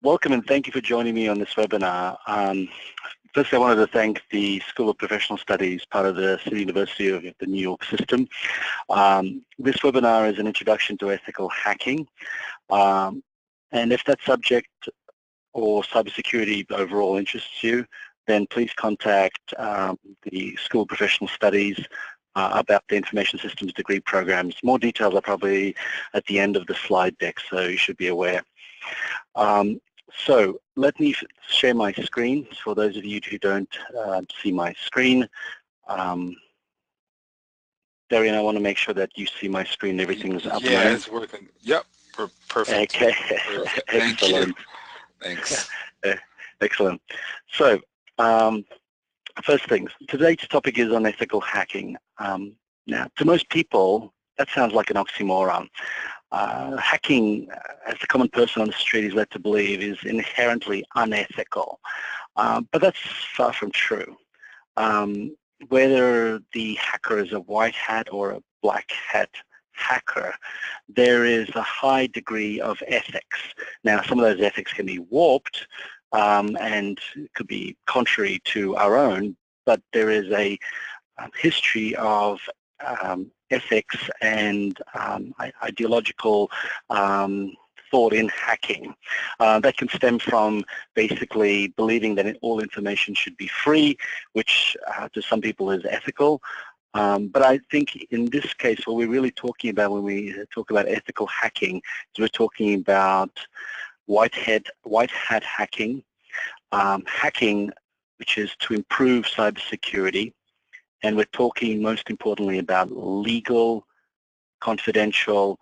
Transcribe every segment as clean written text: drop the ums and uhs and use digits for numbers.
Welcome and thank you for joining me on this webinar. Firstly, I wanted to thank the School of Professional Studies, part of the City University of the New York system. This webinar is an introduction to ethical hacking. And if that subject or cybersecurity overall interests you, then please contact the School of Professional Studies about the Information Systems degree programs. More details are probably at the end of the slide deck, so you should be aware. So let me share my screen for those of you who don't see my screen. Darian, I want to make sure that you see my screen. Everything's up and running. Yeah, it's working. Yep, perfect. Okay, Perfect. excellent. Thanks. Excellent. So, first things, today's topic is on ethical hacking. Now, to most people, that sounds like an oxymoron. Hacking, as the common person on the street is led to believe, is inherently unethical. But that's far from true. Whether the hacker is a white hat or a black hat hacker, there is a high degree of ethics. Now, some of those ethics can be warped and could be contrary to our own, but there is a history of ethics and ideological thought in hacking that can stem from basically believing that all information should be free, which to some people is ethical. But I think in this case, what we're really talking about when we talk about ethical hacking is we're talking about white hat hacking, hacking which is to improve cybersecurity, and we're talking most importantly about legal, confidential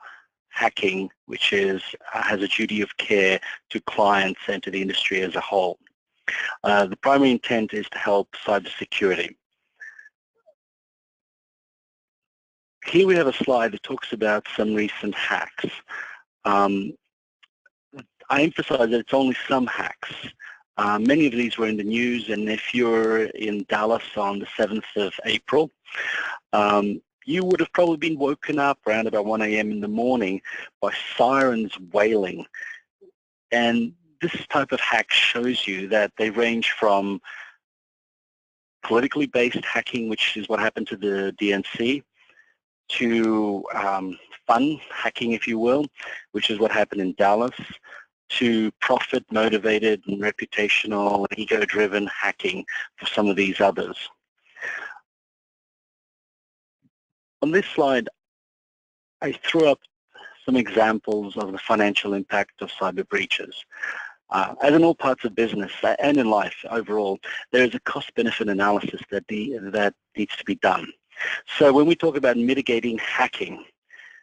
hacking, which is has a duty of care to clients and to the industry as a whole. The primary intent is to help cybersecurity. Here we have a slide that talks about some recent hacks. I emphasize that it's only some hacks. Many of these were in the news, and if you're in Dallas on the 7th of April, you would have probably been woken up around about 1 a.m. in the morning by sirens wailing. And this type of hack shows you that they range from politically based hacking, which is what happened to the DNC, to fun hacking, if you will, which is what happened in Dallas, to profit-motivated and reputational, ego-driven hacking for some of these others. On this slide, I threw up some examples of the financial impact of cyber breaches. As in all parts of business and in life overall, there is a cost-benefit analysis that needs to be done. So when we talk about mitigating hacking,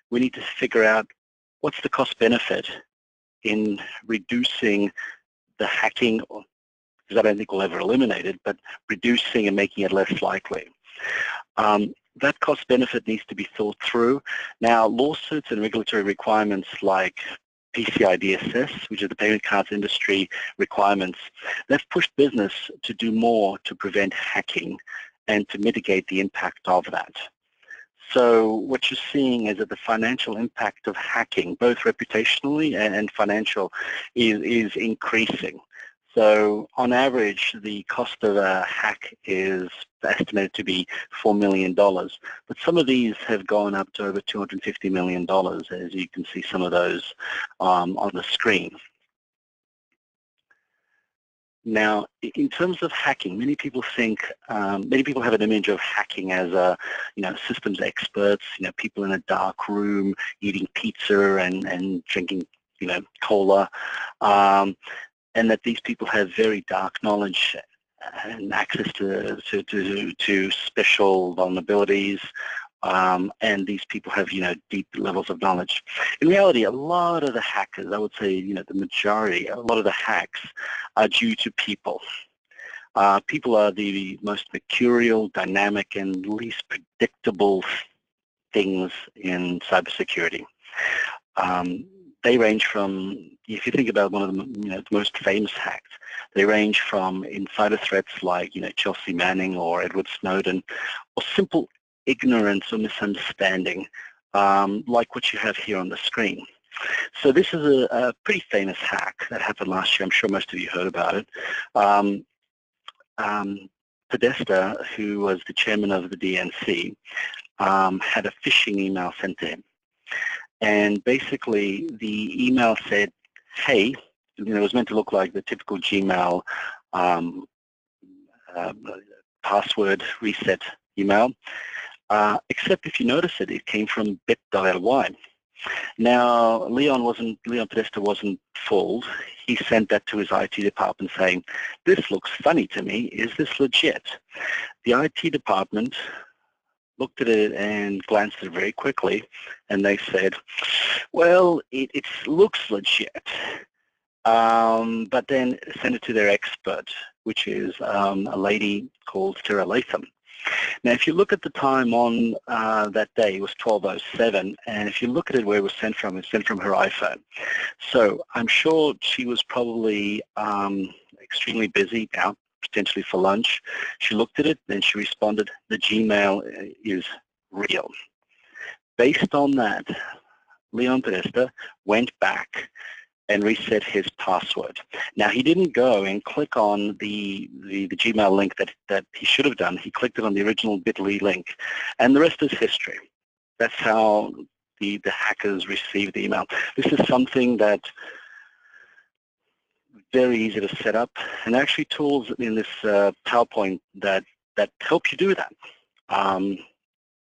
we need to figure out what's the cost-benefit in reducing the hacking, because I don't think we'll ever eliminate it, but reducing and making it less likely. That cost-benefit needs to be thought through. Now, lawsuits and regulatory requirements like PCI DSS, which is the payment cards industry requirements, they've pushed business to do more to prevent hacking and to mitigate the impact of that. So what you're seeing is that the financial impact of hacking, both reputationally and financial, is increasing. So on average, the cost of a hack is estimated to be $4 million, but some of these have gone up to over $250 million, as you can see some of those on the screen. Now, in terms of hacking, many people have an image of hacking as systems experts, people in a dark room eating pizza and drinking, cola, and that these people have very dark knowledge and access to special vulnerabilities, and these people have, deep levels of knowledge. In reality, a lot of the hackers, I would say, the majority, a lot of the hacks are due to people. People are the most mercurial, dynamic, and least predictable things in cybersecurity. They range from, if you think about one of the most famous hacks, they range from insider threats like, Chelsea Manning or Edward Snowden, or simple ignorance or misunderstanding, like what you have here on the screen. So this is a pretty famous hack that happened last year. I'm sure most of you heard about it. Podesta, who was the chairman of the DNC, had a phishing email sent to him. And basically, the email said, hey, it was meant to look like the typical Gmail password reset email, except if you notice it, it came from bit.ly. Now, Leon Podesta wasn't fooled. He sent that to his IT department saying, this looks funny to me. Is this legit? The IT department looked at it and glanced at it very quickly, and they said, well, it looks legit, but then send it to their expert, which is a lady called Sarah Latham. Now, if you look at the time on that day, it was 12:07, and if you look at it where it was sent from her iPhone. So I'm sure she was probably extremely busy, out potentially for lunch. She looked at it, then she responded, the Gmail is real. Based on that, Leon Podesta went back and reset his password. Now, he didn't go and click on the Gmail link that he should have done. He clicked it on the original bit.ly link, and the rest is history. That's how the hackers received the email. This is something that very easy to set up, and actually tools in this PowerPoint that help you do that.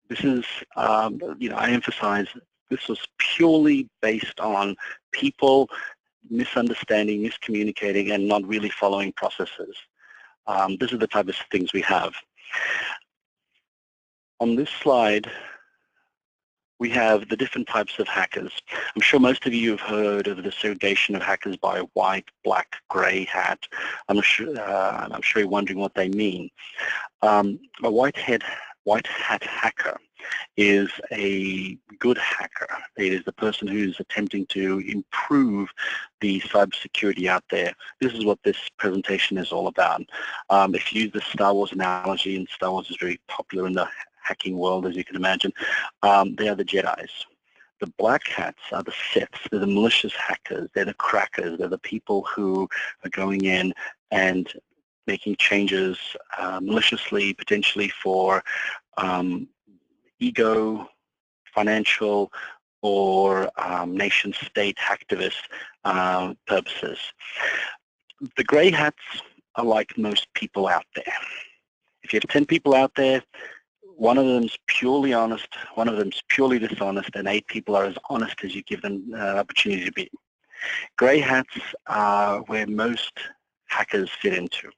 This is, I emphasize this was purely based on people misunderstanding, miscommunicating, and not really following processes. This is the type of things we have. On this slide, we have the different types of hackers. I'm sure most of you have heard of the segregation of hackers by white, black, gray hat. I'm sure you're wondering what they mean. A white hat hacker is a good hacker. It is the person who's attempting to improve the cybersecurity out there. This is what this presentation is all about. If you use the Star Wars analogy, and Star Wars is very popular in the hacking world, as you can imagine, they are the Jedis. The black hats are the Siths. They're the malicious hackers. They're the crackers. They're the people who are going in and making changes maliciously, potentially for ego, financial, or nation-state hacktivist purposes. The gray hats are like most people out there. If you have 10 people out there, one of them's purely honest, one of them's purely dishonest, and 8 people are as honest as you give them an opportunity to be. Gray hats are where most hackers fit into.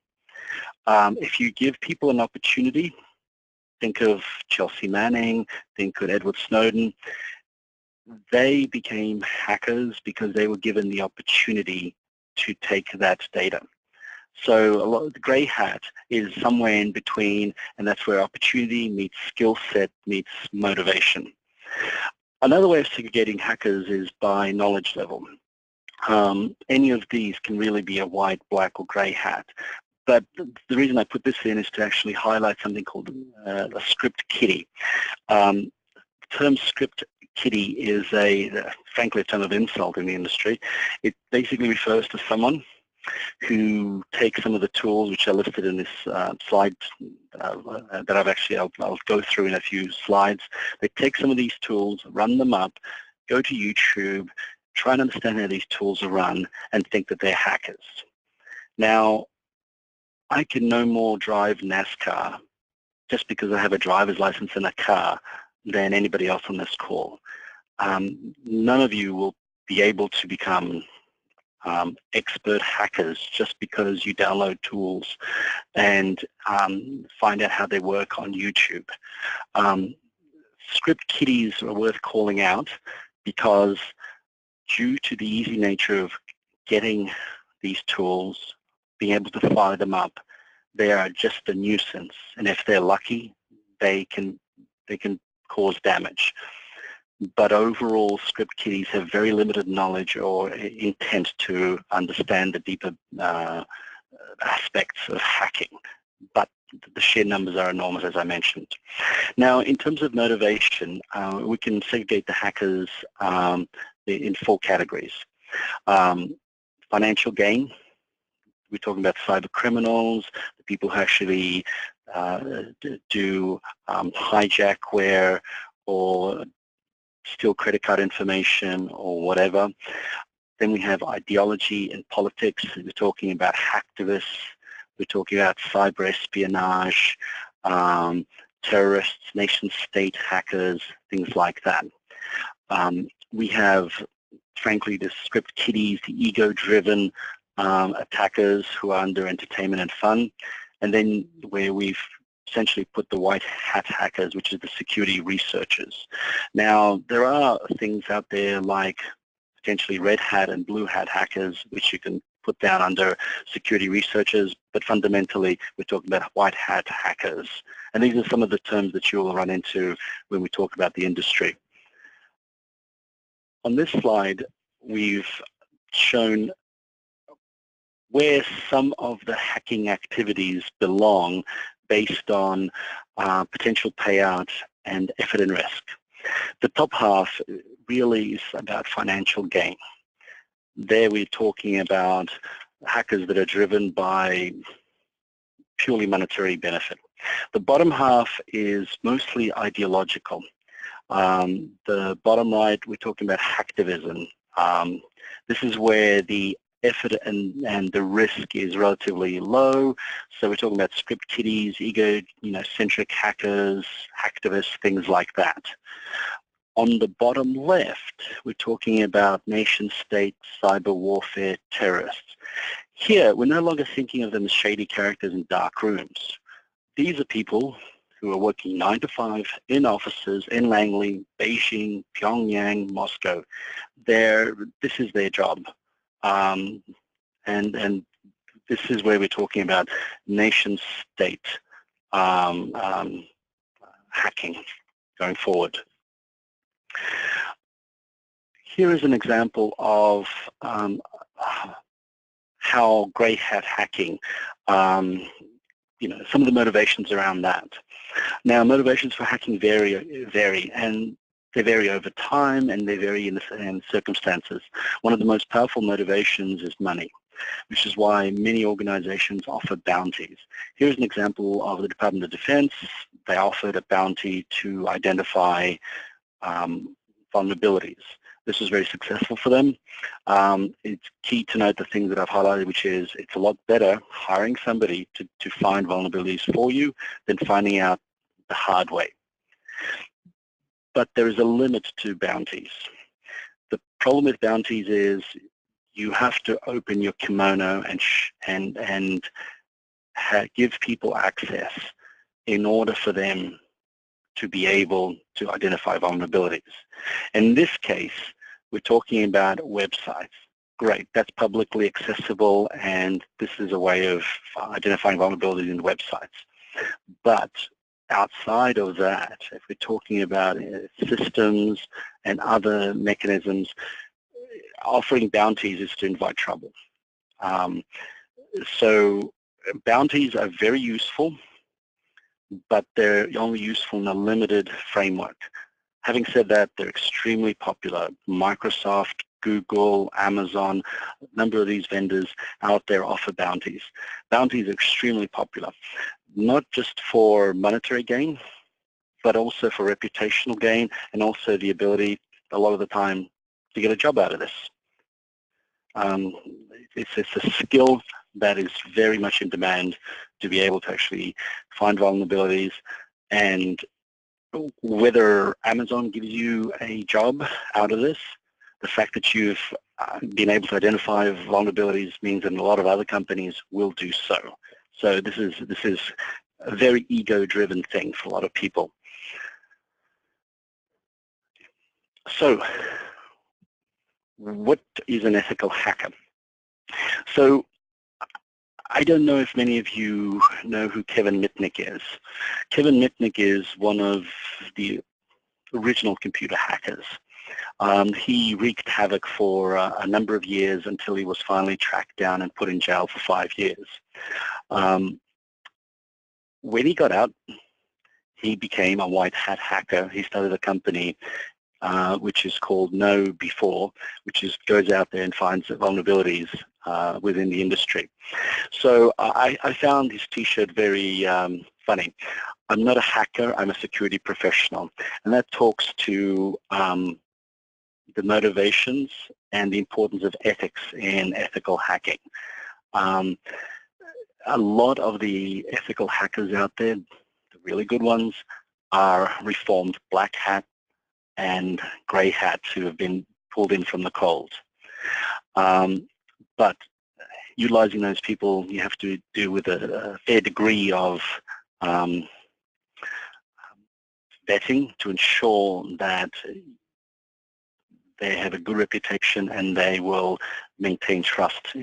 If you give people an opportunity, think of Chelsea Manning, think of Edward Snowden, they became hackers because they were given the opportunity to take that data. So a lot of the gray hat is somewhere in between, and that's where opportunity meets skill set meets motivation. Another way of segregating hackers is by knowledge level. Any of these can really be a white, black, or gray hat. But the reason I put this in is to actually highlight something called a script kiddie. The term script kiddie is frankly, a term of insult in the industry. It basically refers to someone who takes some of the tools which are listed in this slide that I'll go through in a few slides. They take some of these tools, run them up, go to YouTube, try and understand how these tools are run, and think that they're hackers. Now, I can no more drive NASCAR just because I have a driver's license and a car than anybody else on this call. None of you will be able to become expert hackers just because you download tools and find out how they work on YouTube. Script kiddies are worth calling out because due to the easy nature of getting these tools, being able to fire them up, they are just a nuisance. And if they're lucky, they can cause damage. But overall, script kiddies have very limited knowledge or intent to understand the deeper aspects of hacking. But the sheer numbers are enormous, as I mentioned. Now, in terms of motivation, we can segregate the hackers in 4 categories. Financial gain. We're talking about cyber criminals, the people who actually do hijack or steal credit card information or whatever. Then we have ideology and politics. We're talking about hacktivists. We're talking about cyber espionage, terrorists, nation-state hackers, things like that. We have, frankly, the script kiddies, the ego-driven attackers who are under entertainment and fun, and then where we've essentially put the white hat hackers, which is the security researchers. Now, there are things out there like potentially red hat and blue hat hackers, which you can put down under security researchers, but fundamentally we're talking about white hat hackers. And these are some of the terms that you will run into when we talk about the industry. On this slide, we've shown where some of the hacking activities belong based on potential payout and effort and risk. The top half really is about financial gain. There we're talking about hackers that are driven by purely monetary benefit. The bottom half is mostly ideological. The bottom right, we're talking about hacktivism. This is where the effort and the risk is relatively low. So we're talking about script kiddies, ego-centric hackers, hacktivists, things like that. On the bottom left, we're talking about nation-state, cyber warfare, terrorists. Here, we're no longer thinking of them as shady characters in dark rooms. These are people who are working 9 to 5 in offices in Langley, Beijing, Pyongyang, Moscow. This is their job. And this is where we're talking about nation-state hacking going forward. Here is an example of how grey hat hacking, some of the motivations around that. Now, motivations for hacking vary, and they vary over time, and they vary in circumstances. One of the most powerful motivations is money, which is why many organizations offer bounties. Here's an example of the Department of Defense. They offered a bounty to identify vulnerabilities. This was very successful for them. It's key to note the things that I've highlighted, which is it's a lot better hiring somebody to find vulnerabilities for you than finding out the hard way. But there is a limit to bounties. The problem with bounties is you have to open your kimono and give people access in order for them to be able to identify vulnerabilities. In this case, we're talking about websites. Great, that's publicly accessible, and this is a way of identifying vulnerabilities in websites. But outside of that, if we're talking about systems and other mechanisms, offering bounties is to invite trouble. So bounties are very useful, but they're only useful in a limited framework. Having said that, they're extremely popular. Microsoft, Google, Amazon, a number of these vendors out there offer bounties. Bounties are extremely popular, not just for monetary gain, but also for reputational gain, and also the ability, a lot of the time, to get a job out of this. It's a skill that is very much in demand to be able to actually find vulnerabilities, and whether Amazon gives you a job out of this, the fact that you've been able to identify vulnerabilities means that a lot of other companies will do so. So this is a very ego-driven thing for a lot of people. So what is an ethical hacker? So I don't know if many of you know who Kevin Mitnick is. Kevin Mitnick is one of the original computer hackers. He wreaked havoc for a number of years until he was finally tracked down and put in jail for 5 years. When he got out, he became a white hat hacker. He started a company which is called Know Before, which goes out there and finds vulnerabilities within the industry. So I found this T-shirt very funny. I'm not a hacker, I'm a security professional. And that talks to the motivations and the importance of ethics in ethical hacking. A lot of the ethical hackers out there, the really good ones, are reformed black hat and grey hats who have been pulled in from the cold. But utilizing those people, you have to do with a fair degree of vetting to ensure that they have a good reputation and they will maintain trust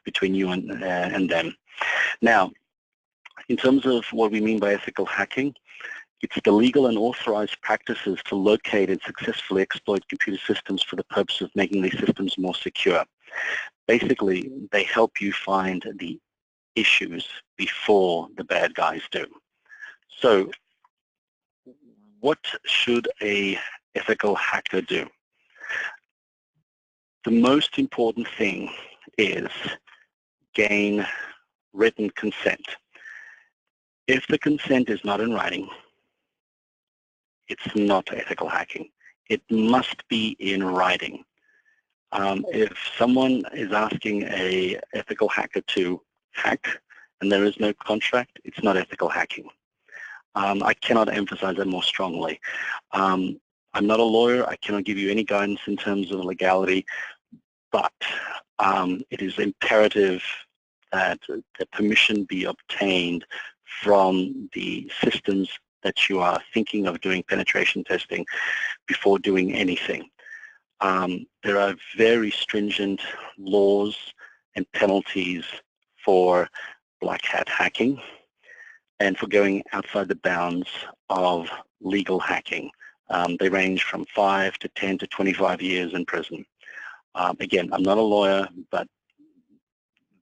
between you and them. Now, in terms of what we mean by ethical hacking, it's the legal and authorized practices to locate and successfully exploit computer systems for the purpose of making these systems more secure. Basically, they help you find the issues before the bad guys do. So, what should an ethical hacker do? The most important thing is gain written consent. If the consent is not in writing, it's not ethical hacking. It must be in writing. If someone is asking an ethical hacker to hack and there is no contract, it's not ethical hacking. I cannot emphasize that more strongly. I'm not a lawyer. I cannot give you any guidance in terms of legality, but it is imperative that the permission be obtained from the systems that you are thinking of doing penetration testing before doing anything. There are very stringent laws and penalties for black hat hacking and for going outside the bounds of legal hacking. They range from 5 to 10 to 25 years in prison. Again, I'm not a lawyer, but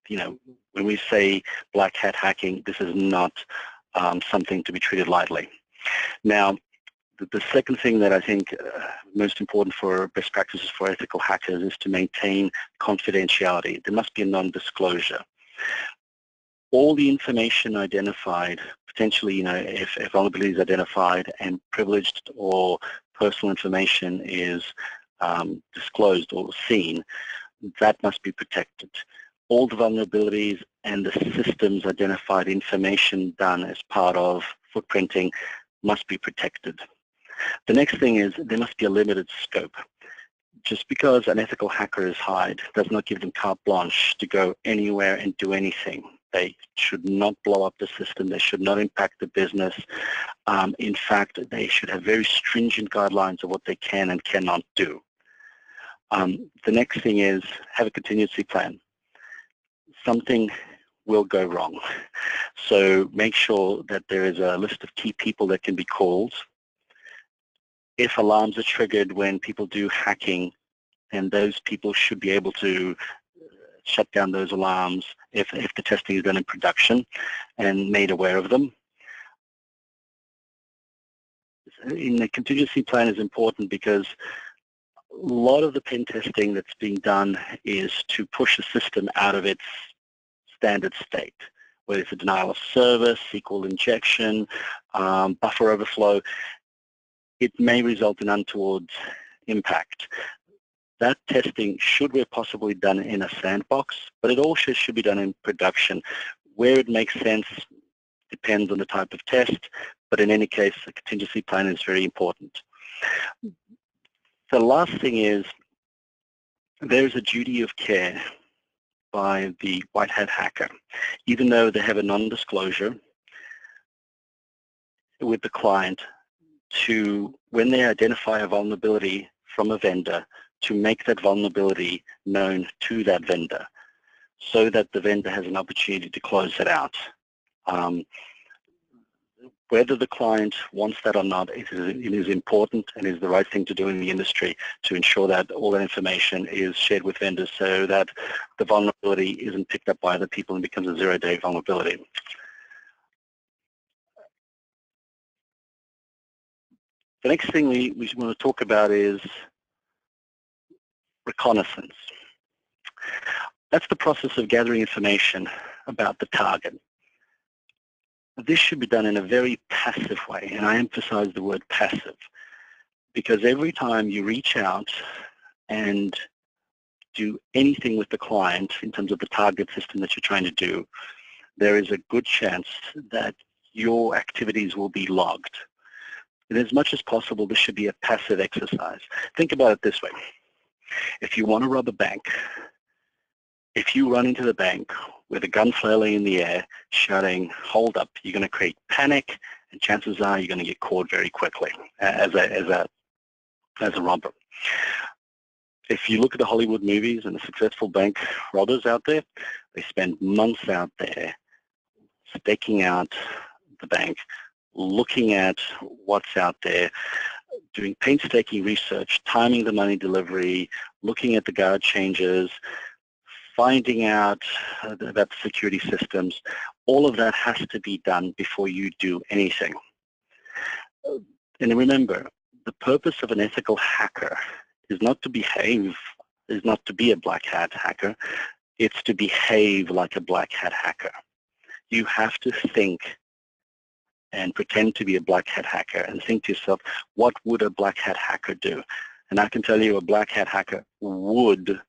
you know, when we say black hat hacking, this is not something to be treated lightly. Now, the second thing that I think most important for best practices for ethical hackers is to maintain confidentiality. There must be a non-disclosure. All the information identified, potentially, you know, if vulnerability is identified and privileged or personal information is disclosed or seen, that must be protected. All the vulnerabilities and the systems identified information done as part of footprinting must be protected. The next thing is there must be a limited scope. Just because an ethical hacker is hired does not give them carte blanche to go anywhere and do anything. They should not blow up the system. They should not impact the business. In fact, they should have very stringent guidelines of what they can and cannot do. The next thing is have a contingency plan. Something will go wrong. So make sure that there is a list of key people that can be called. If alarms are triggered when people do hacking, then those people should be able to shut down those alarms if the testing is done in production and made aware of them. In the contingency plan is important because a lot of the pen testing that's being done is to push a system out of its standard state, whether it's a denial of service, SQL injection, buffer overflow. It may result in untoward impact. That testing should where possibly done in a sandbox, but it also should be done in production. Where it makes sense depends on the type of test, but in any case, the contingency plan is very important. The last thing is there's a duty of care by the white hat hacker. Even though they have a non-disclosure with the client, to when they identify a vulnerability from a vendor, to make that vulnerability known to that vendor so that the vendor has an opportunity to close it out. Whether the client wants that or not, it is important and is the right thing to do in the industry to ensure that all that information is shared with vendors so that the vulnerability isn't picked up by other people and becomes a zero-day vulnerability. The next thing we want to talk about is reconnaissance. That's the process of gathering information about the target. This should be done in a very passive way, and I emphasize the word passive, because every time you reach out and do anything with the client in terms of the target system that you're trying to do, there is a good chance that your activities will be logged. And as much as possible, this should be a passive exercise. Think about it this way. If you want to rob a bank, if you run into the bank with a gun flailing in the air, shouting, "Hold up," you're going to create panic, and chances are you're going to get caught very quickly as a robber. If you look at the Hollywood movies and the successful bank robbers out there, they spend months out there staking out the bank, looking at what's out there, doing painstaking research, timing the money delivery, looking at the guard changes, finding out about the security systems. All of that has to be done before you do anything. And remember, the purpose of an ethical hacker is not to behave, is not to be a black hat hacker, it's to behave like a black hat hacker. You have to think and pretend to be a black hat hacker and think to yourself, what would a black hat hacker do? And I can tell you a black hat hacker would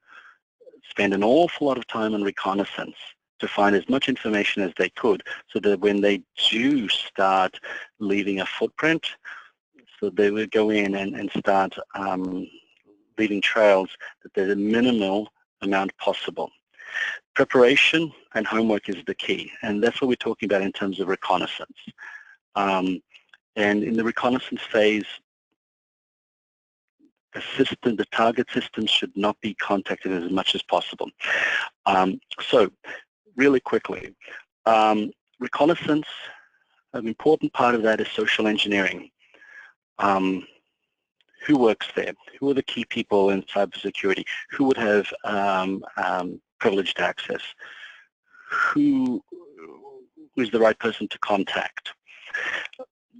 spend an awful lot of time on reconnaissance to find as much information as they could, so that when they do start leaving a footprint, so they would go in and start leaving trails, that there's a minimal amount possible. Preparation and homework is the key, and that's what we're talking about in terms of reconnaissance. And in the reconnaissance phase, the target system should not be contacted as much as possible. So really quickly, reconnaissance, an important part of that is social engineering. Who works there? Who are the key people in cybersecurity? Who would have privileged access? Who is the right person to contact?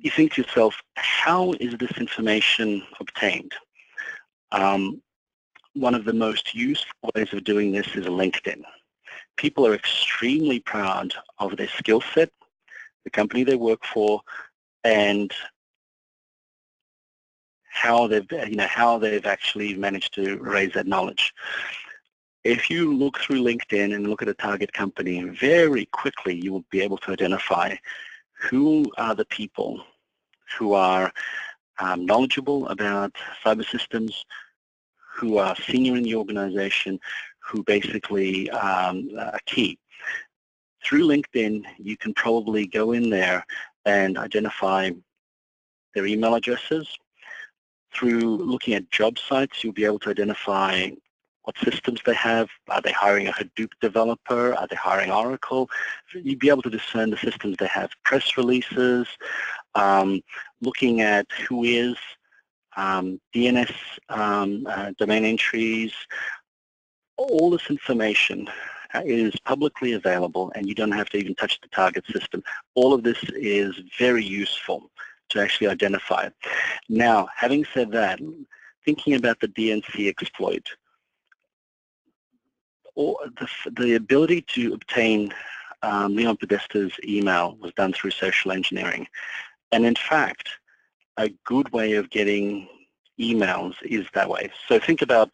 You think to yourself, how is this information obtained? One of the most useful ways of doing this is LinkedIn. People are extremely proud of their skill set, the company they work for, and how they've actually managed to raise that knowledge. If you look through LinkedIn and look at a target company, very quickly you will be able to identify who are the people who are knowledgeable about cyber systems, who are senior in the organization, who basically are key. Through LinkedIn, you can probably go in there and identify their email addresses. Through looking at job sites, you'll be able to identify what systems they have. Are they hiring a Hadoop developer? Are they hiring Oracle? You'll be able to discern the systems they have. Press releases, looking at who is, DNS domain entries. All this information is publicly available, and you don't have to even touch the target system. All of this is very useful to actually identify it. Now, having said that, thinking about the DNC exploit, or the ability to obtain Leon Podesta's email was done through social engineering. And in fact, a good way of getting emails is that way. So think about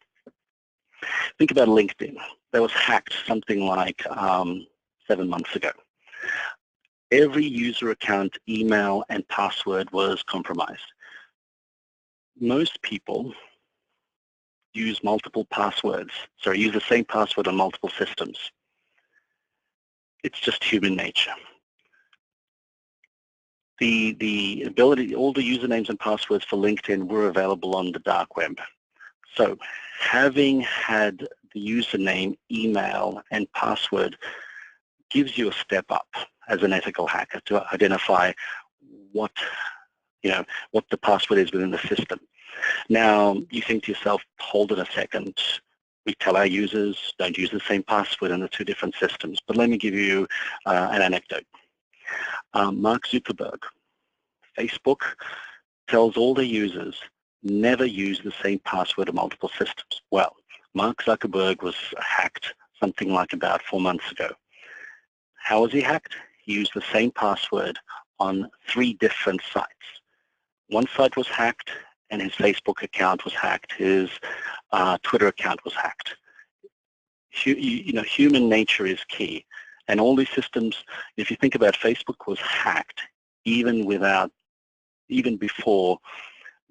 LinkedIn. That was hacked something like 7 months ago. Every user account, email, and password was compromised. Most people use multiple passwords, use the same password on multiple systems. It's just human nature. The ability, all the usernames and passwords for LinkedIn were available on the dark web. So having had the username, email, and password gives you a step up as an ethical hacker to identify what the password is within the system. Now, you think to yourself, hold it a second. We tell our users, don't use the same password in the two different systems. But let me give you an anecdote. Mark Zuckerberg, Facebook, tells all their users, never use the same password on multiple systems. Well, Mark Zuckerberg was hacked something like about 4 months ago. How was he hacked? He used the same password on 3 different sites. One site was hacked, and his Facebook account was hacked. His Twitter account was hacked. Human nature is key. And all these systems, if you think about Facebook, was hacked even before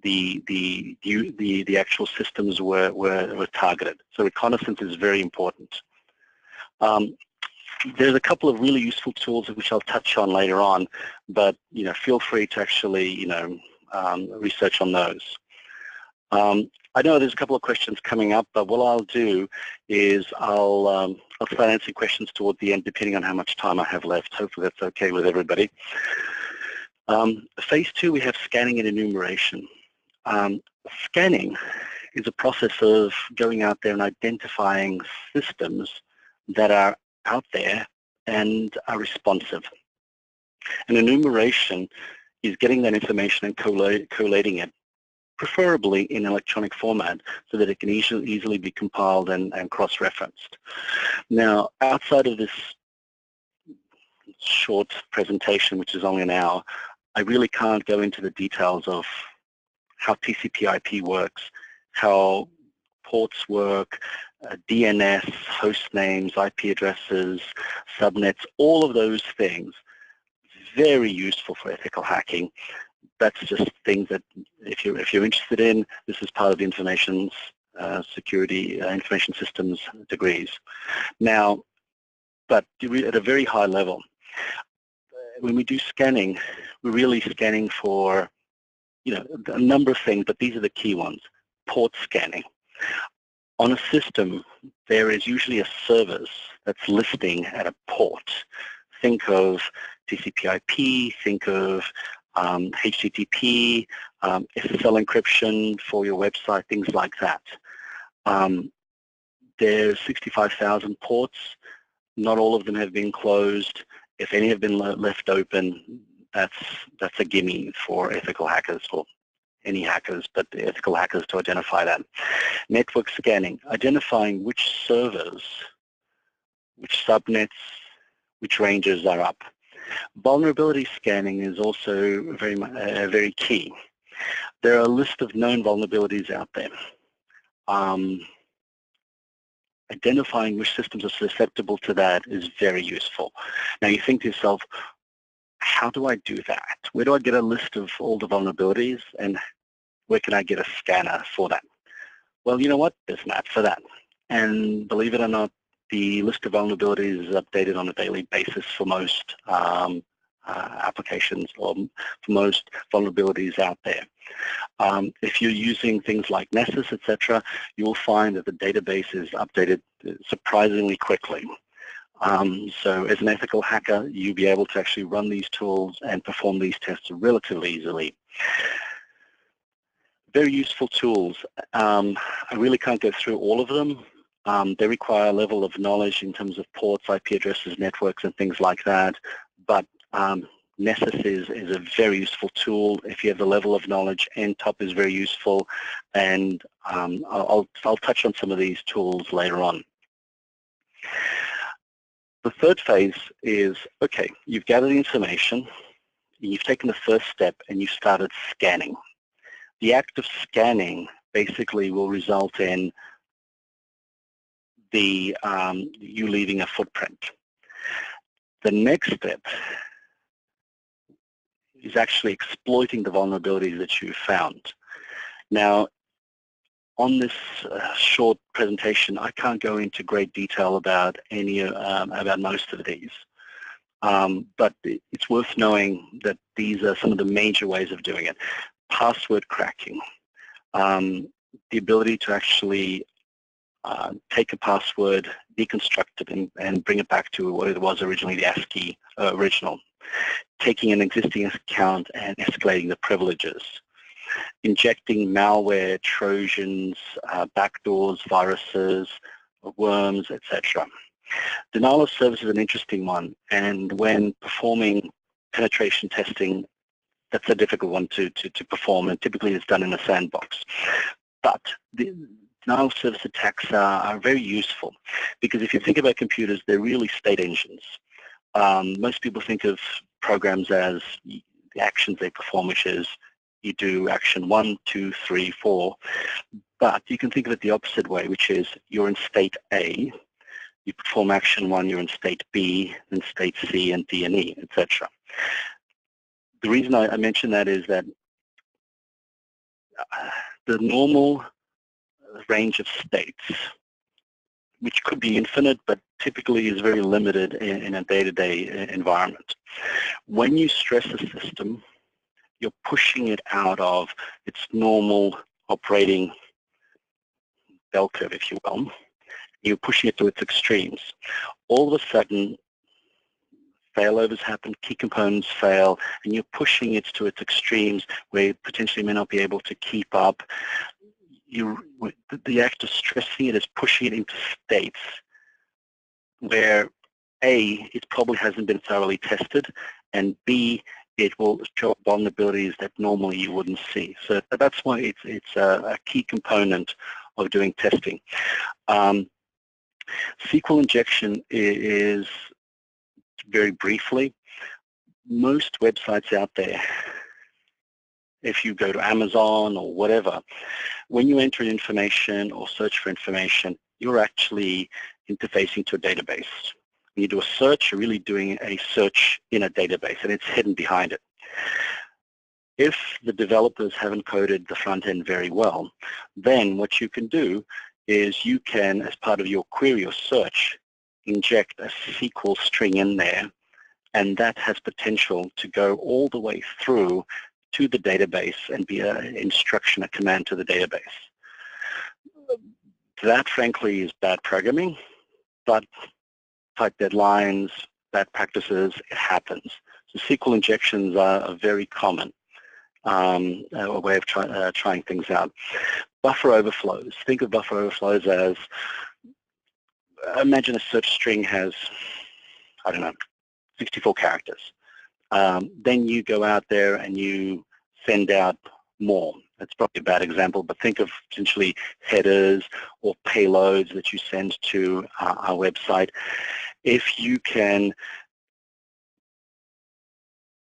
the actual systems were targeted. So reconnaissance is very important. There's a couple of really useful tools which I'll touch on later on, but feel free to actually research on those. I know there's a couple of questions coming up, but what I'll do is I'll start answering questions toward the end, depending on how much time I have left. Hopefully that's okay with everybody. Phase 2, we have scanning and enumeration. Scanning is a process of going out there and identifying systems that are out there and are responsive. And enumeration is getting that information and collating it, preferably in electronic format, so that it can easily be compiled and cross-referenced. Now, outside of this short presentation, which is only an hour, I really can't go into the details of how TCP/IP works, how ports work, DNS, host names, IP addresses, subnets, all of those things. Very useful for ethical hacking. That's just things that if you're interested in, this is part of the information security, information systems degrees. Now, but at a very high level, when we do scanning, we're really scanning for a number of things, but these are the key ones. Port scanning. On a system, there is usually a service that's listening at a port. Think of TCP/IP, think of HTTP, SSL encryption for your website, things like that. There's 65,000 ports. Not all of them have been closed. If any have been left open, that's a gimme for ethical hackers, or any hackers, but the ethical hackers to identify that. Network scanning, identifying which servers, which subnets, which ranges are up. Vulnerability scanning is also very key. There are a list of known vulnerabilities out there. Identifying which systems are susceptible to that is very useful. Now you think to yourself, how do I do that? Where do I get a list of all the vulnerabilities, and where can I get a scanner for that? Well, you know what? There's an app for that. And believe it or not, the list of vulnerabilities is updated on a daily basis for most applications, or for most vulnerabilities out there. If you're using things like Nessus, etc., you will find that the database is updated surprisingly quickly. So as an ethical hacker, you'll be able to actually run these tools and perform these tests relatively easily. Very useful tools. I really can't go through all of them. They require a level of knowledge in terms of ports, IP addresses, networks, and things like that. But Nessus is a very useful tool if you have the level of knowledge. NTOP is very useful, and I'll touch on some of these tools later on. The third phase is, okay, you've gathered the information, you've taken the first step, and you've started scanning. The act of scanning basically will result in you leaving a footprint. The next step is actually exploiting the vulnerabilities that you found. Now, on this short presentation, I can't go into great detail about about most of these, but it's worth knowing that these are some of the major ways of doing it. Password cracking, the ability to actually take a password, deconstruct it, and bring it back to what it was originally, the ASCII original. Taking an existing account and escalating the privileges. Injecting malware, trojans, backdoors, viruses, worms, etc. Denial of service is an interesting one, and when performing penetration testing that's a difficult one to perform, and typically it's done in a sandbox. But the denial of service attacks are very useful, because if you think about computers, they're really state engines. Most people think of programs as the actions they perform, which is you do action 1, 2, 3, 4, but you can think of it the opposite way, which is you're in state A, you perform action 1, you're in state B, then state C and D and E, etc. The reason I mention that is that the normal range of states, which could be infinite, but typically is very limited in a day-to-day environment. When you stress a system, you're pushing it out of its normal operating bell curve, if you will. You're pushing it to its extremes. All of a sudden, failovers happen, key components fail, and you're pushing it to its extremes where you potentially may not be able to keep up. The act of stressing it is pushing it into states where A, it probably hasn't been thoroughly tested, and B, it will show vulnerabilities that normally you wouldn't see. So that's why it's a key component of doing testing. SQL injection is, very briefly, most websites out there, if you go to Amazon or whatever, when you enter information or search for information, you're actually interfacing to a database. When you do a search, you're really doing a search in a database, and it's hidden behind it. If the developers haven't coded the front end very well, then what you can do is you can, as part of your query or search, inject a SQL string in there, and that has potential to go all the way through to the database and be an instruction, a command to the database. That, frankly, is bad programming, but tight deadlines, bad practices, it happens. So SQL injections are very common, a way of trying things out. Buffer overflows. Think of buffer overflows as, imagine a search string has, I don't know, 64 characters. Then you go out there and you send out more. That's probably a bad example, but think of potentially headers or payloads that you send to our website. If you can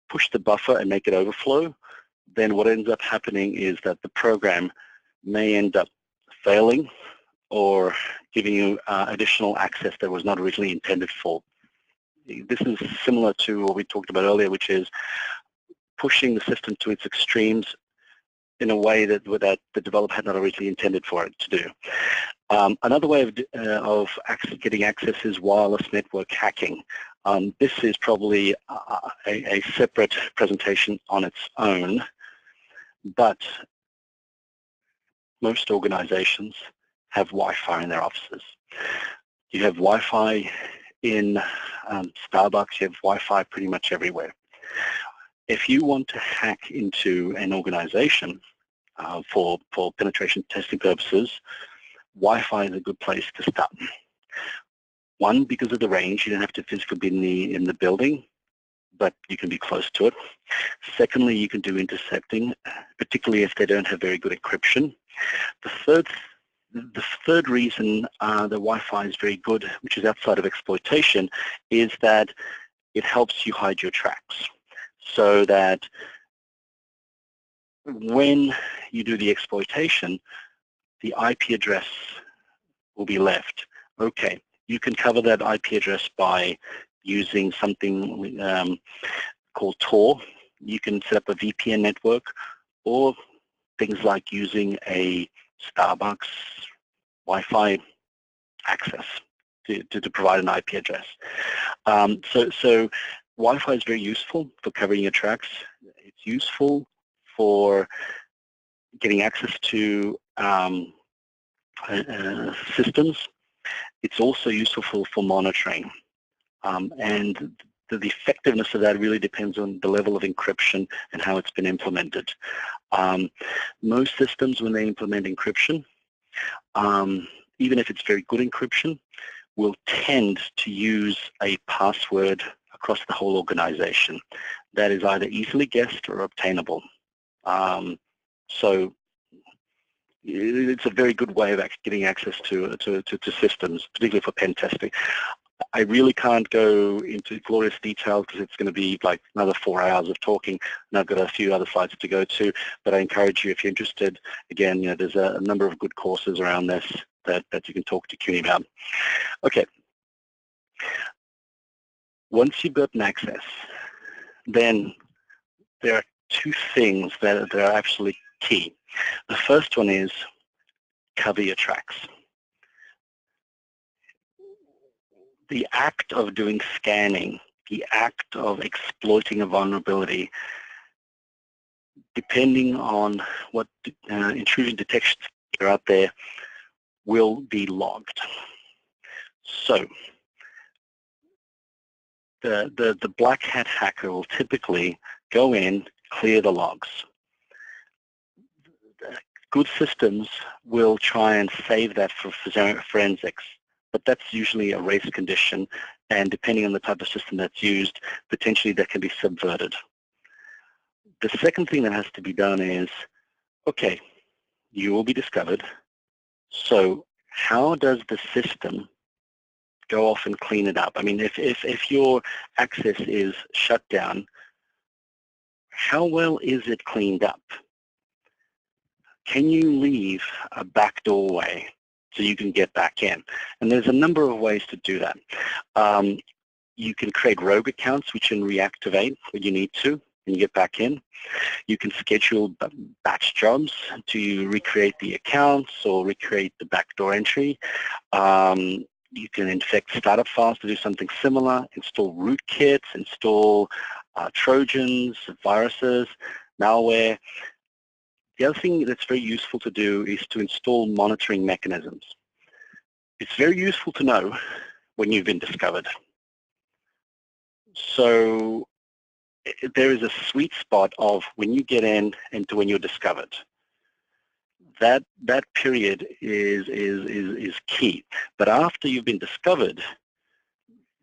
push the buffer and make it overflow, then what ends up happening is that the program may end up failing or giving you additional access that was not originally intended for. This is similar to what we talked about earlier, which is pushing the system to its extremes in a way that the developer had not originally intended for it to do. Another way of getting access is wireless network hacking. This is probably a separate presentation on its own, but most organizations have Wi-Fi in their offices. You have Wi-Fi in Starbucks, you have Wi-Fi pretty much everywhere. If you want to hack into an organization for penetration testing purposes, Wi-Fi is a good place to start. One, because of the range, you don't have to physically be in the building, but you can be close to it. Secondly, you can do intercepting, particularly if they don't have very good encryption. The third reason the Wi-Fi is very good, which is outside of exploitation, is that it helps you hide your tracks, so that when you do the exploitation, the IP address will be left. Okay, you can cover that IP address by using something called Tor. You can set up a VPN network, or things like using a Starbucks Wi-Fi access to provide an IP address. So Wi-Fi is very useful for covering your tracks. It's useful for getting access to systems. It's also useful for monitoring. And the effectiveness of that really depends on the level of encryption and how it's been implemented. Most systems, when they implement encryption, even if it's very good encryption, will tend to use a password across the whole organization. that is either easily guessed or obtainable. So it's a very good way of getting access to systems, particularly for pen testing. I really can't go into glorious detail because it's going to be like another 4 hours of talking, and I've got a few other slides to go to, but I encourage you, if you're interested, again, there's a number of good courses around this that you can talk to CUNY about. Okay. Once you've gotten access, then there are two things that are actually key. The first one is cover your tracks. The act of doing scanning, the act of exploiting a vulnerability, depending on what intrusion detections are out there, will be logged. So the black hat hacker will typically go in, clear the logs. Good systems will try and save that for forensics, but that's usually a race condition, and depending on the type of system that's used, potentially that can be subverted. The second thing that has to be done is, okay, you will be discovered, so how does the system go off and clean it up? I mean, if your access is shut down, how well is it cleaned up? Can you leave a back doorway so you can get back in? And there's a number of ways to do that. You can create rogue accounts which can reactivate when you need to and you get back in. You can schedule batch jobs to recreate the accounts or recreate the backdoor entry. You can infect startup files to do something similar, install rootkits, install Trojans, viruses, malware. The other thing that's very useful to do is to install monitoring mechanisms. It's very useful to know when you've been discovered. So there is a sweet spot of when you get in and to when you're discovered. That period is key. But after you've been discovered,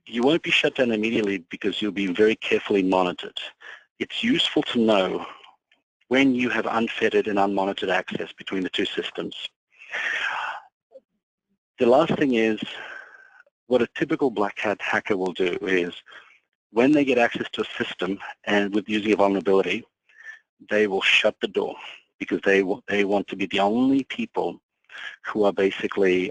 you won't be shut down immediately because you'll be very carefully monitored. It's useful to know when you have unfettered and unmonitored access between the two systems. The last thing is, what a typical black hat hacker will do is, when they get access to a system and with using a vulnerability, they will shut the door because they want to be the only people who are basically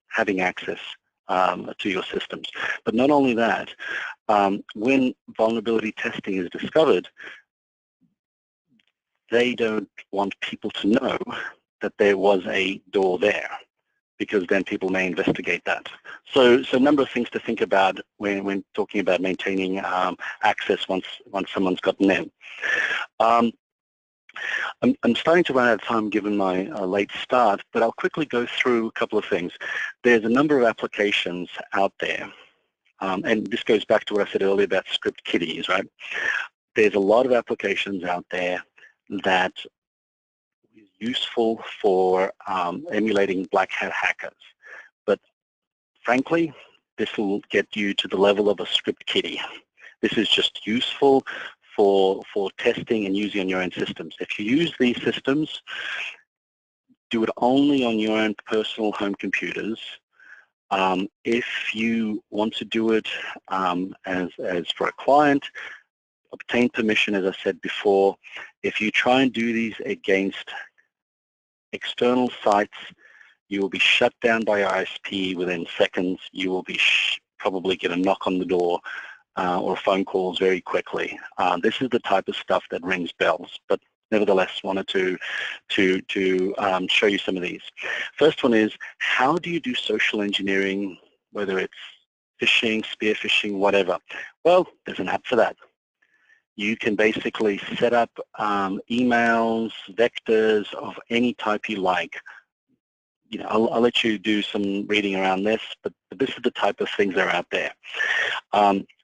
having access to your systems. But not only that, when vulnerability testing is discovered, they don't want people to know that there was a door there, because then people may investigate that. So a number of things to think about when talking about maintaining access once someone's gotten in. I'm starting to run out of time given my late start, but I'll quickly go through a couple of things. There's a number of applications out there, and this goes back to what I said earlier about script kiddies, right? There's a lot of applications out there that is useful for emulating black hat hackers. But frankly, this will get you to the level of a script kiddie. This is just useful for testing and using on your own systems. If you use these systems, do it only on your own personal home computers. If you want to do it as for a client, obtain permission, as I said before. If you try and do these against external sites, you will be shut down by your ISP within seconds. You will be probably get a knock on the door or phone calls very quickly. This is the type of stuff that rings bells, but nevertheless wanted to show you some of these. First one is, how do you do social engineering, whether it's phishing, spear phishing, whatever? Well, there's an app for that. You can basically set up emails, vectors of any type you like. You know, I'll let you do some reading around this, but this is the type of things that are out there.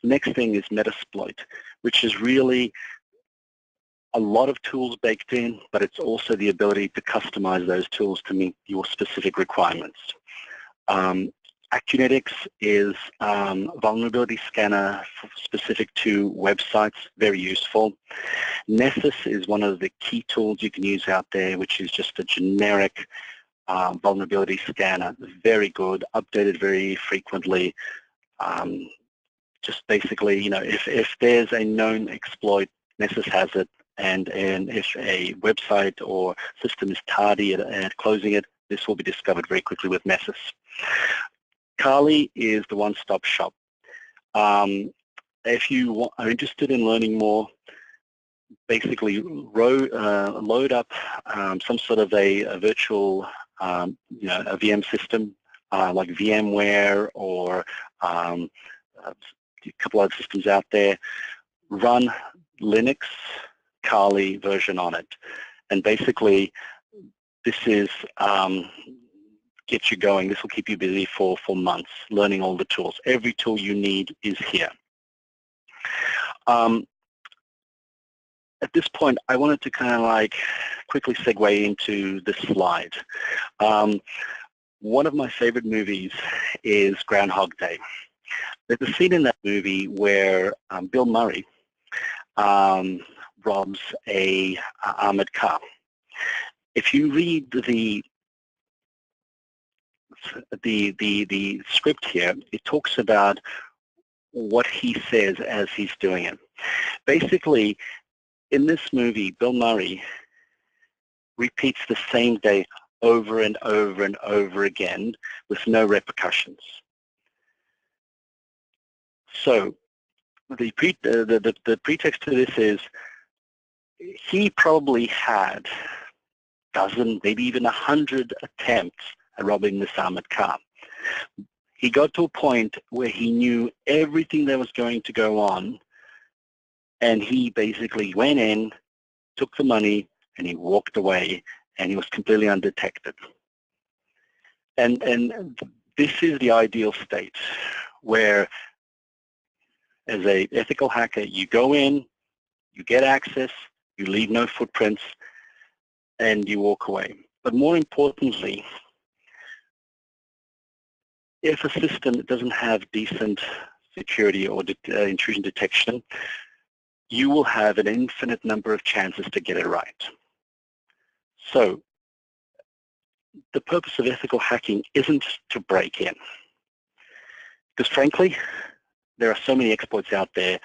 Next thing is Metasploit, which is really a lot of tools baked in, but it's also the ability to customize those tools to meet your specific requirements. Acunetics is vulnerability scanner specific to websites, very useful. Nessus is one of the key tools you can use out there, which is just a generic vulnerability scanner, very good, updated very frequently. Just basically, you know, if there's a known exploit, Nessus has it, and if a website or system is tardy at closing it, this will be discovered very quickly with Nessus. Kali is the one-stop shop. If you are interested in learning more, basically load up some sort of a virtual, you know, a VM system like VMware or a couple other systems out there. Run Linux Kali version on it, and basically this is get you going. This will keep you busy for months, learning all the tools. Every tool you need is here. At this point, I wanted to kind of like quickly segue into this slide. One of my favorite movies is Groundhog Day. There's a scene in that movie where Bill Murray robs a armored car. If you read the script here, it talks about what he says as he's doing it. Basically, in this movie, Bill Murray repeats the same day over and over and over again with no repercussions. So the pretext to this is he probably had a dozen, maybe even 100 attempts at robbing this armored car. He got to a point where he knew everything that was going to go on, and he basically went in, took the money, and he walked away, and he was completely undetected. And this is the ideal state, where as an ethical hacker, you go in, you get access, you leave no footprints, and you walk away. But more importantly, if a system doesn't have decent security or intrusion detection, you will have an infinite number of chances to get it right. So the purpose of ethical hacking isn't to break in, because frankly, there are so many exploits out there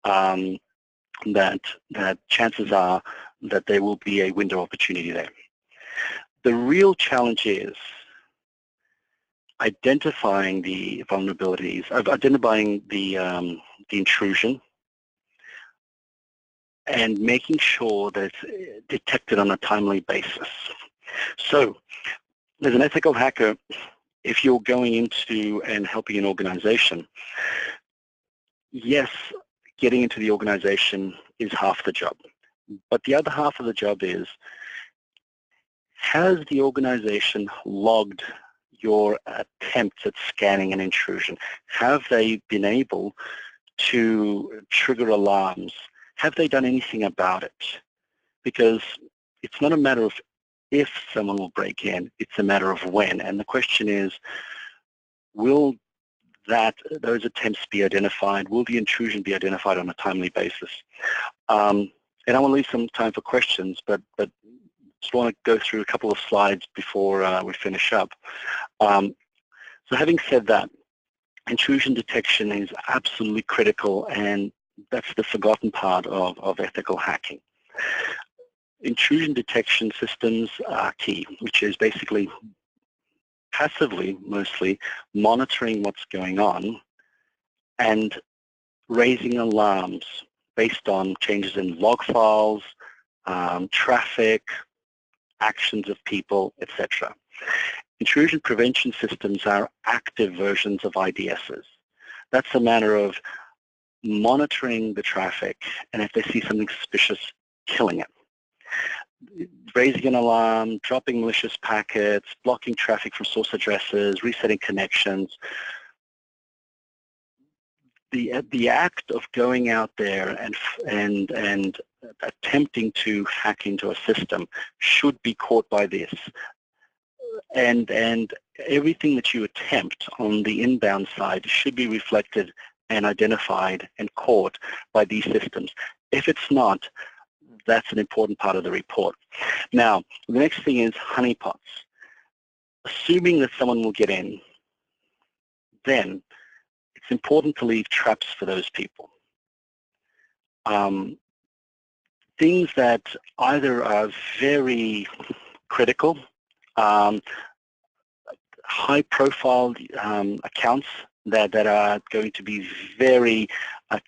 that chances are that there will be a window of opportunity there. The real challenge is identifying the vulnerabilities, identifying the intrusion, and making sure that it's detected on a timely basis. So, as an ethical hacker, if you're going into and helping an organization, yes, getting into the organization is half the job. But the other half of the job is, has the organization logged your attempts at scanning an intrusion? Have they been able to trigger alarms? Have they done anything about it? Because it's not a matter of if someone will break in, it's a matter of when. And the question is, will those attempts be identified? Will the intrusion be identified on a timely basis? And I want to leave some time for questions, but just want to go through a couple of slides before we finish up. So having said that, intrusion detection is absolutely critical, and that's the forgotten part of ethical hacking. Intrusion detection systems are key, which is basically passively, mostly, monitoring what's going on and raising alarms based on changes in log files, traffic, actions of people, etc. Intrusion prevention systems are active versions of IDSs. That's a matter of monitoring the traffic, and if they see something suspicious, killing it. Raising an alarm, dropping malicious packets, blocking traffic from source addresses, resetting connections. The act of going out there and attempting to hack into a system should be caught by this. and everything that you attempt on the inbound side should be reflected and identified and caught by these systems. If it's not, that's an important part of the report. Now, the next thing is honeypots. Assuming that someone will get in, then it's important to leave traps for those people. Things that either are very critical, high-profile accounts that are going to be very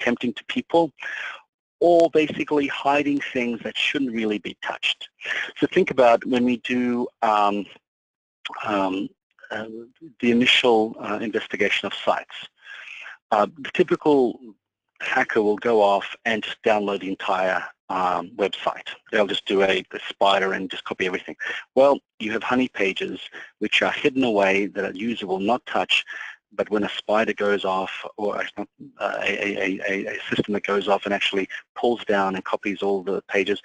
tempting to people, or basically hiding things that shouldn't really be touched. So think about when we do the initial investigation of sites. The typical hacker will go off and just download the entire website. They'll just do a spider and just copy everything. Well, you have honey pages which are hidden away that a user will not touch, but when a spider goes off, or a system that goes off and actually pulls down and copies all the pages,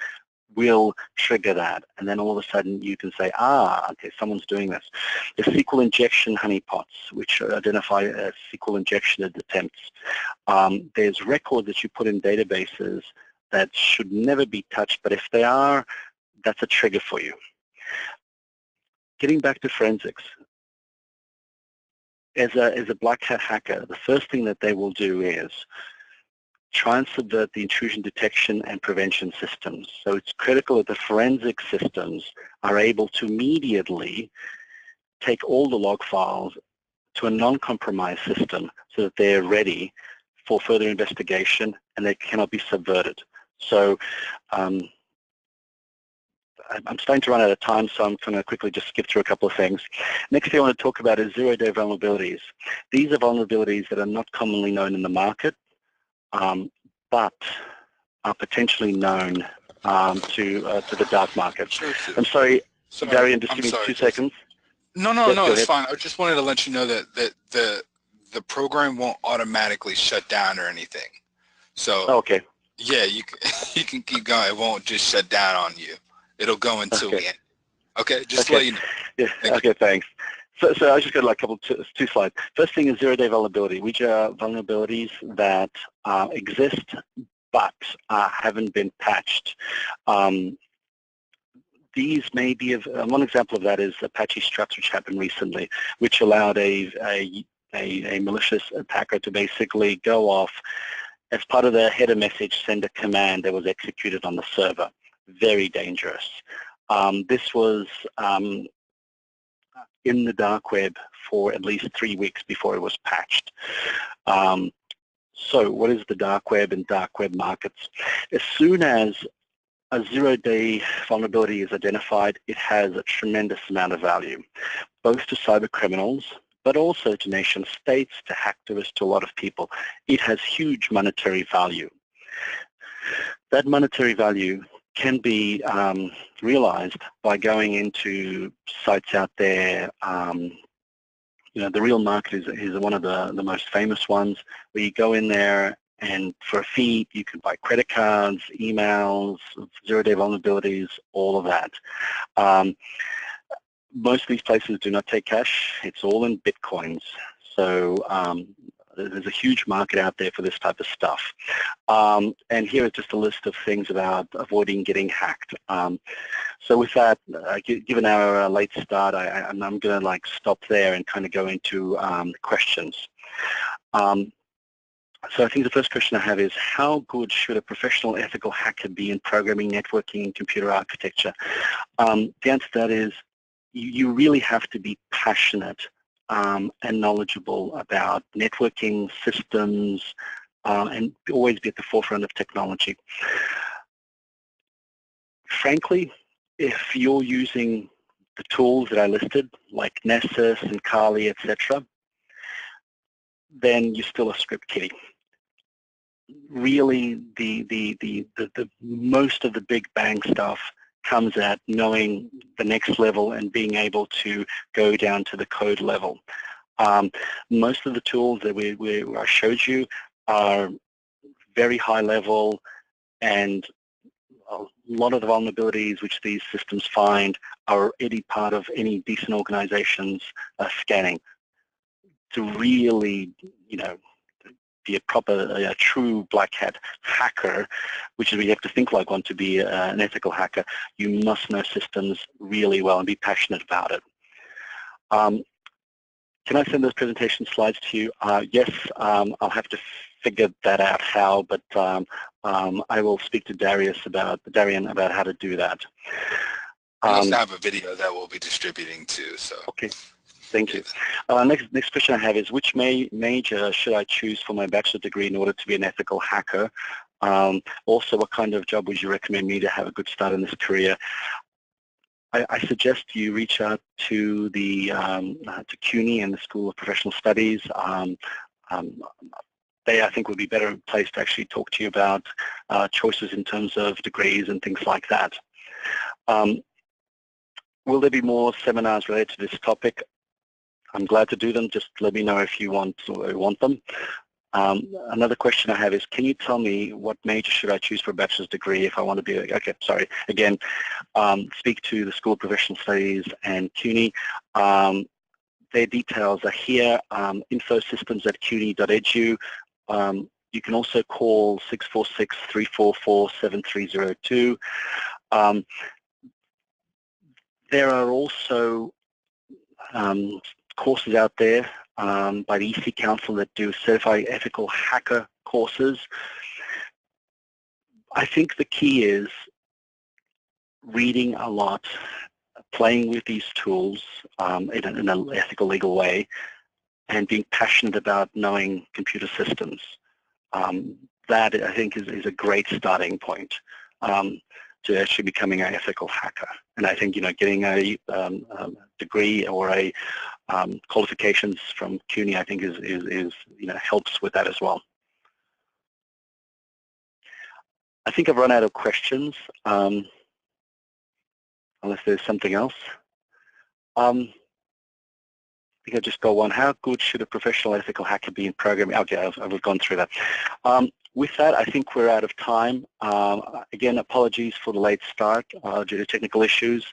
will trigger that. And then all of a sudden you can say, okay, someone's doing this. The SQL injection honeypots, which identify SQL injection attempts. There's records that you put in databases that should never be touched, but if they are, that's a trigger for you. Getting back to forensics. As a black hat hacker, the first thing that they will do is try and subvert the intrusion detection and prevention systems. So it's critical that the forensic systems are able to immediately take all the log files to a non-compromised system so that they're ready for further investigation and they cannot be subverted. So I'm starting to run out of time, so I'm going to quickly just skip through a couple of things. Next thing I want to talk about is zero-day vulnerabilities. These are vulnerabilities that are not commonly known in the market, but are potentially known to the dark market. Sure. I'm sorry, Darian, just give me 2 seconds. No, it's fine. I just wanted to let you know that the program won't automatically shut down or anything. So okay. Yeah, you can keep going. It won't just shut down on you. It'll go until the end. Okay, just to let you know. Yeah. Okay, thanks. So I just got like two slides. First thing is zero-day vulnerability, which are vulnerabilities that exist but haven't been patched. These may be, one example of that is Apache Struts, which happened recently, which allowed a malicious attacker to basically go off as part of the header message, send a command that was executed on the server. Very dangerous. This was in the dark web for at least 3 weeks before it was patched. So what is the dark web and dark web markets? As soon as a zero-day vulnerability is identified, it has a tremendous amount of value, both to cyber criminals, but also to nation states, to hacktivists, to a lot of people. It has huge monetary value. That monetary value can be realized by going into sites out there. The real market is one of the most famous ones, where you go in there and for a fee you can buy credit cards, emails, zero-day vulnerabilities, all of that. Most of these places do not take cash. It's all in Bitcoins. So there's a huge market out there for this type of stuff. And here is just a list of things about avoiding getting hacked. So with that, given our late start, I'm going to stop there and kind of go into questions. So I think the first question I have is, how good should a professional ethical hacker be in programming, networking, and computer architecture? The answer to that is, you really have to be passionate and knowledgeable about networking systems and always be at the forefront of technology. Frankly, if you're using the tools that I listed, like Nessus and Kali, etc., then you're still a script kiddie. Really, the most of the big bang stuff comes at knowing the next level and being able to go down to the code level. Most of the tools that I showed you are very high level, and a lot of the vulnerabilities which these systems find are already part of any decent organization's scanning. To really, be a proper, true black hat hacker, which is where you have to think like one to be an ethical hacker, you must know systems really well and be passionate about it. Can I send those presentation slides to you? Yes, I'll have to figure that out how, but I will speak to Darian about how to do that. I also have a video that we'll be distributing too. So. Okay. Thank you. Next question I have is, which major should I choose for my bachelor's degree in order to be an ethical hacker? Also, what kind of job would you recommend me to have a good start in this career? I suggest you reach out to the to CUNY and the School of Professional Studies. They, I think, would be better placed to actually talk to you about choices in terms of degrees and things like that. Will there be more seminars related to this topic? I'm glad to do them. Just let me know if you want them. Another question I have is, can you tell me what major should I choose for a bachelor's degree if I want to be, okay, sorry, again, speak to the School of Professional Studies and CUNY. Their details are here, infosystems@cuny.edu. You can also call 646-344-7302. There are also courses out there by the EC Council that do certified ethical hacker courses. I think the key is reading a lot, playing with these tools in an ethical, legal way, and being passionate about knowing computer systems. That, I think, is a great starting point to actually becoming an ethical hacker. And I think, getting a degree or a qualifications from CUNY, I think, is helps with that as well. I think I've run out of questions, unless there's something else. I think I just got one. How good should a professional ethical hacker be in programming? Okay, I've gone through that. With that, I think we're out of time. Again, apologies for the late start due to technical issues.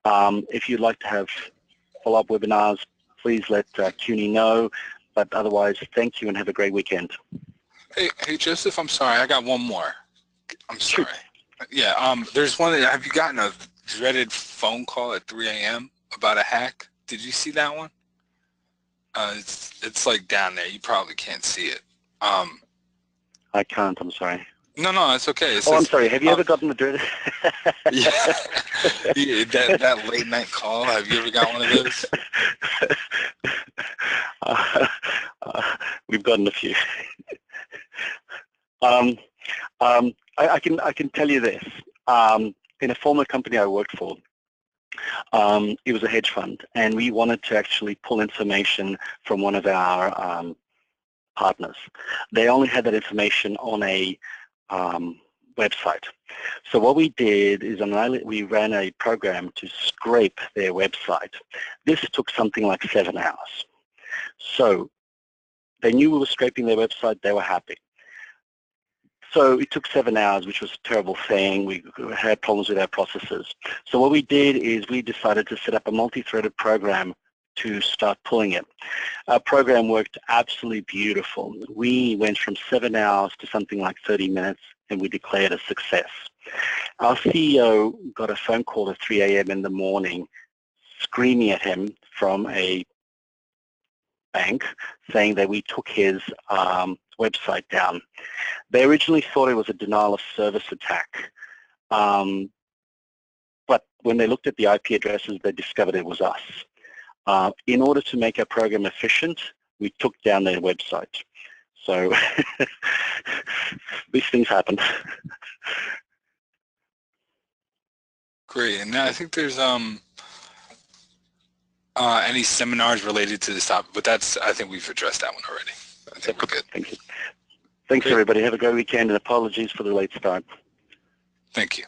If you'd like to have follow-up webinars, please let CUNY know. But otherwise, thank you and have a great weekend. Hey Joseph, I'm sorry, I got one more. I'm sorry. Yeah, there's one. Have you gotten a dreaded phone call at 3 a.m. about a hack? Did you see that one? It's like down there. You probably can't see it. I can't. I'm sorry. No, it's okay. I'm sorry. Have you ever gotten the dreaded? Yeah, that late night call. Have you ever got one of those? We've gotten a few. I can tell you this. In a former company I worked for, it was a hedge fund, and we wanted to actually pull information from one of our partners. They only had that information on a website. So what we did is we ran a program to scrape their website. This took something like 7 hours. So they knew we were scraping their website. They were happy. So it took 7 hours, which was a terrible thing. We had problems with our processes. So what we did is we decided to set up a multi-threaded program to start pulling it. Our program worked absolutely beautiful. We went from 7 hours to something like 30 minutes, and we declared a success. Our CEO got a phone call at 3 a.m. in the morning screaming at him from a bank saying that we took his website down. They originally thought it was a denial of service attack, but when they looked at the IP addresses, they discovered it was us. In order to make our program efficient, we took down their website. So these things happen. Great, and I think there's any seminars related to this topic, but I think we've addressed that one already. I think we're good. Thank you. Thanks, everybody. Have a great weekend, and apologies for the late start. Thank you.